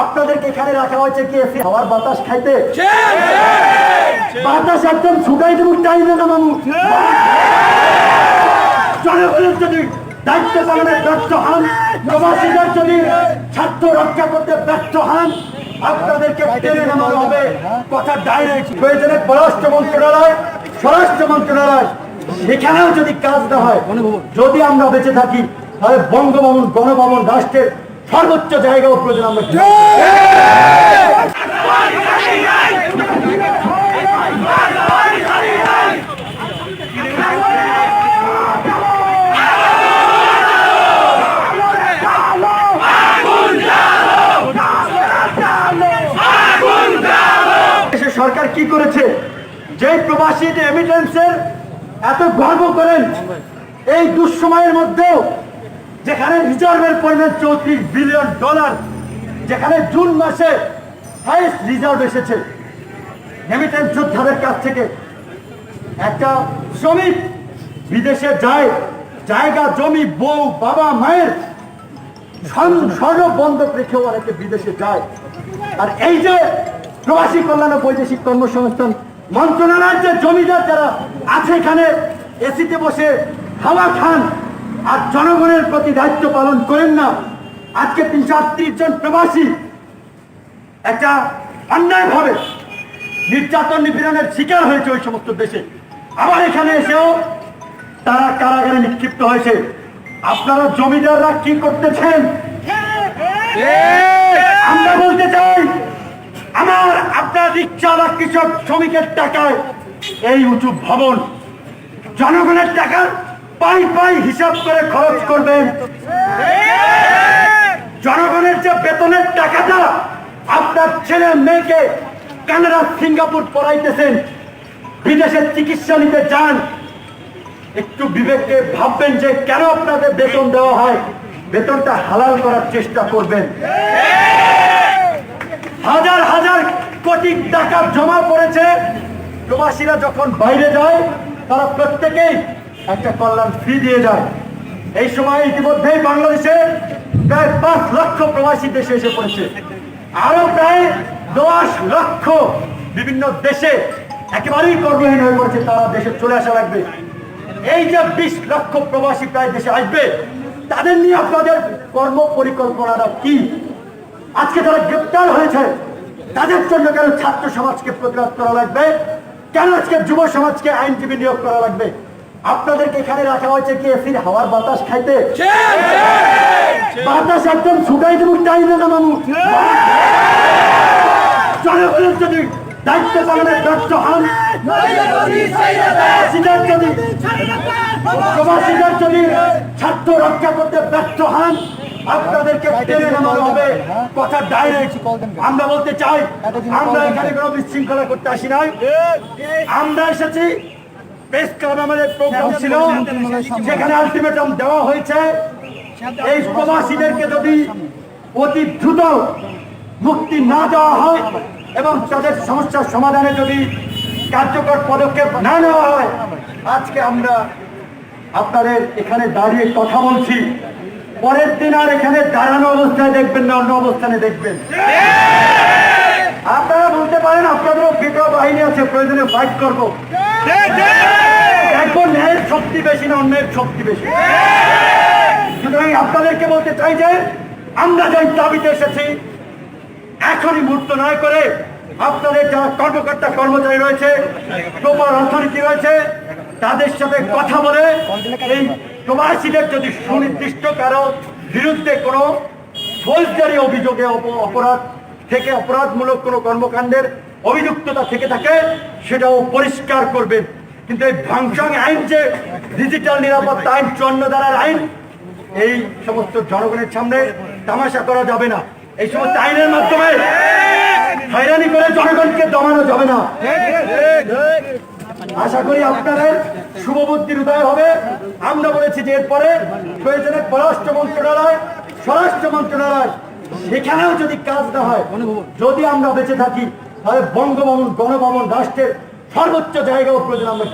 আপনাদেরকে এখানে রাখা হয়েছে কি এসি হাওয়ার বাতাস খাইতে? বাতাস একদম ছুটাই দেব চাইবে না মামু। জনগণের যদি দায়িত্ব পালনে ব্যর্থ হন, প্রবাসীদের যদি স্বার্থ রক্ষা করতে ব্যর্থ হন, আপনাদেরকে টেনে নামানো হবে। কথা ডাইরেক্ট প্রয়োজনে পররাষ্ট্র মন্ত্রণালয়, স্বরাষ্ট্র মন্ত্রণালয়, সেখানেও যদি কাজ না হয়, যদি আমরা বেঁচে থাকি তাহলে বঙ্গভবন, গণভবন, রাষ্ট্রের সর্বোচ্চ জায়গাও প্রয়োজন আমরা সরকার কি করেছে? যে প্রবাসী রেমিটেন্সের এত গর্ব করেন, এই দুঃসময়ের মধ্যেও যেখানে রিজার্ভের পরিমাণ $34 বিলিয়ন, যেখানে জুন মাসে হাইয়েস্ট রিজার্ভ এসেছে, রেমিটেন্স যোদ্ধাদের কাছ থেকে একটা শ্রমিক বিদেশে যায়, জায়গা জমি, বউ, বাবা, মায়ের স্বর্ণ বন্ধক রেখেও অনেকে বিদেশে যায়। আর এই যে প্রবাসী কল্যাণ ও বৈদেশিক কর্মসংস্থান মন্ত্রণালয়ের যে জমিদার যারা আছে এখানে এসিতে বসে হাওয়া খান আর জনগণের প্রতি দায়িত্ব পালন করেন না, আজকে 338 জন প্রবাসী একটা অন্যায়ভাবে নির্যাতন নিপীড়নের শিকার হয়েছে ওই সমস্ত দেশে, আবার এখানে এসেও তারা কারাগারে নিক্ষিপ্ত হয়েছে। আপনারা জমিদাররা কি করতেছেন? আমরা বলতে চাই, আপনার রিক্সাওয়ালা কৃষক শ্রমিকের টাকায় এই উঁচু ভবন, জনগণের টাকার পাই পাই হিসাব করে খরচ করবেন। জনগণের যে বেতনের টাকাটা আপনার ছেলে মেয়েকে কানাডা, সিঙ্গাপুর পড়াইতেছেন, বিদেশে চিকিৎসা নিতে যান, একটু বিবেককে ভাববেন যে কেন আপনাদের বেতন দেওয়া হয়, বেতনটা হালাল করার চেষ্টা করবেন। হাজার হাজার কোটি টাকা জমা পড়েছে। প্রবাসীরা যখন বাইরে যায় তারা প্রত্যেকেই একটা কল্যাণ ফি দিয়ে যায়। এই সময় ইতিমধ্যেই বাংলাদেশে প্রায় 5 লক্ষ প্রবাসী দেশে এসে পড়েছে, আরো প্রায় 10 লক্ষ বিভিন্ন দেশে একেবারেই কর্মহীন হয়ে পড়েছে, তারা দেশে চলে আসা লাগবে। এই যে 20 লক্ষ প্রবাসী প্রায় দেশে আসবে, তাদের নিয়ে আপনাদের কর্ম পরিকল্পনাটা কি? আজকে যারা গ্রেপ্তার হয়েছে তাদের জন্য কেন ছাত্র সমাজকে প্রতিরোধ করা লাগবে? কেন আজকে যুব সমাজকে আইনজীবী নিয়োগ করা লাগবে? আপনাদেরকে এখানে রাখা হয়েছে কি এসির হাওয়ার বাতাস খাইতে? বাতাস একদম ছুটাই দেব চাইবে না মামু। জনগণের যদি দায়িত্ব পালনে ব্যর্থ হন, প্রবাসীদের যদি স্বার্থ রক্ষা করতে ব্যর্থ হন, আপনাদেরকে টেনে নামানো হবে। কথা ডাইরেক্ট। আমরা বলতে চাই, আমরা এখানে কোনো বিশৃঙ্খলা করতে আসি নাই। আমরা এসেছি, প্রেস ক্লাবে আমাদের প্রোগ্রাম ছিল, সেখানে আলটিমেটাম দেওয়া হয়েছে এই প্রবাসীদেরকে যদি অতি দ্রুত মুক্তি না দেওয়া হয় এবং তাদের সমস্যার সমাধানে যদি কার্যকর পদক্ষেপ না নেওয়া হয়, আজকে আমরা আপনাদের এখানে দাঁড়িয়ে কথা বলছি, পরের দিন আর এখানে দাঁড়ানো অবস্থায় দেখবেন না, অন্য অবস্থানে দেখবেন। আপনারা বলতে পারেন আপনাদেরও বিপ্লব বাহিনী আছে, প্রয়োজনে ফাইট করবো। এখন ন্যায়ের শক্তি বেশি না অন্যের শক্তি বেশি? সুতরাং আপনাদেরকে বলতে চাই যে আমরা যে দাবিতে এসেছি, এখনই মুহূর্ত নয় করে আপনাদের যারা কর্মকর্তা কর্মচারী রয়েছে, প্রপার অথরিটি রয়েছে, তাদের সাথে কথা বলে এই প্রবাসীদের যদি সুনির্দিষ্ট কারো বিরুদ্ধে কোনো ফৌজদারি অভিযোগে অপরাধ থেকে অপরাধমূলক কোনো কর্মকাণ্ডের অভিযুক্ততা থেকে থাকে, সেটাও পরিষ্কার করবেন। কিন্তু এই ভাংসাং আইন, যে ডিজিটাল নিরাপত্তা আইন, 54 ধারার আইন, এই সমস্ত জনগণের সামনে তামাশা করা যাবে না। এই সমস্ত আইনের মাধ্যমে হয়রানি করে জনগণকে দমানো যাবে না। আশা করি আপনাদের শুভবুদ্ধির উদয় হবে। আমরা বলেছি যে এরপরে প্রয়োজনে পররাষ্ট্র মন্ত্রণালয়, স্বরাষ্ট্র মন্ত্রণালয়, সেখানেও যদি কাজ না হয়, যদি আমরা বেঁচে থাকি তাহলে বঙ্গভবন, গণভবন, রাষ্ট্রের সর্বোচ্চ জায়গাও প্রয়োজন আমরা